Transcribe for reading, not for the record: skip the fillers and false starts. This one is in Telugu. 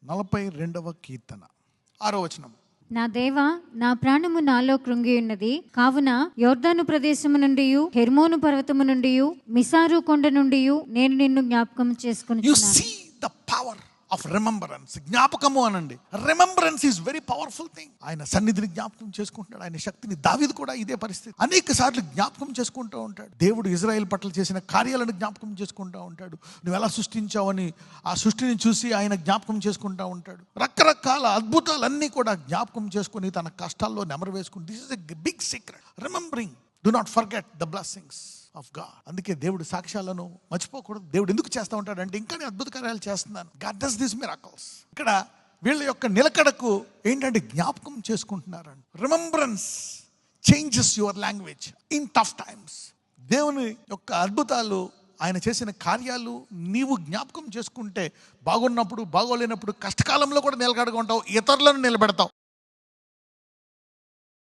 42వ కీర్తన 6వ వచనం. నా దేవా, నా ప్రాణము నాలో కృంగి ఉన్నది. కావున యోర్దాను ప్రదేశము నుండి, హెర్మోను పర్వతము నుండి, మిసారు కొండ నుండి నేను నిన్ను జ్ఞాపకం చేసుకుని. You see the power of remembrance. జ్ఞాపకము అనండి. Remembrance is very powerful thing. ఆయన సన్నిధిని జ్ఞాపకం చేసుకుంటాడు, ఆయన శక్తిని. దావీదు కూడా ఇదే పరిస్థితి. అనేక సార్లు జ్ఞాపకం చేసుకుంటూ ఉంటాడు. దేవుడు ఇజ్రాయెల్ పట్ల చేసిన కార్యాలను జ్ఞాపకం చేసుకుంటూ ఉంటాడు. నువ్వు ఎలా సృష్టించావని ఆ సృష్టిని చూసి ఆయన జ్ఞాపకం చేసుకుంటూ ఉంటాడు. రకరకాల అద్భుతాలన్నీ కూడా జ్ఞాపకం చేసుకుని తన కష్టాల్లో నెమరు వేసుకుని. This is a big secret. Remembering. Do not forget the blessings of God. అందుకే దేవుడు సాక్ష్యాలను మర్చిపోకూడదు. దేవుడు ఎందుకు చేస్తూ ఉంటాడు అంటే, ఇంకా నేను అద్భుత కార్యాలు చేస్తున్నాను. God does this miracles. ఇక్కడ వీళ్ళ యొక్క నిలకడకు ఏంటంటే జ్ఞాపకం చేసుకుంటున్నారండి. Remembrance changes your language in tough times. దేవుని యొక్క అద్భుతాలు, ఆయన చేసిన కార్యాలు నీవు జ్ఞాపకం చేసుకుంటే బాగున్నప్పుడు, బాగోలేనప్పుడు, కష్టకాలంలో కూడా నిలకడగా ఉంటావు, ఇతరులను నిలబెడతావు.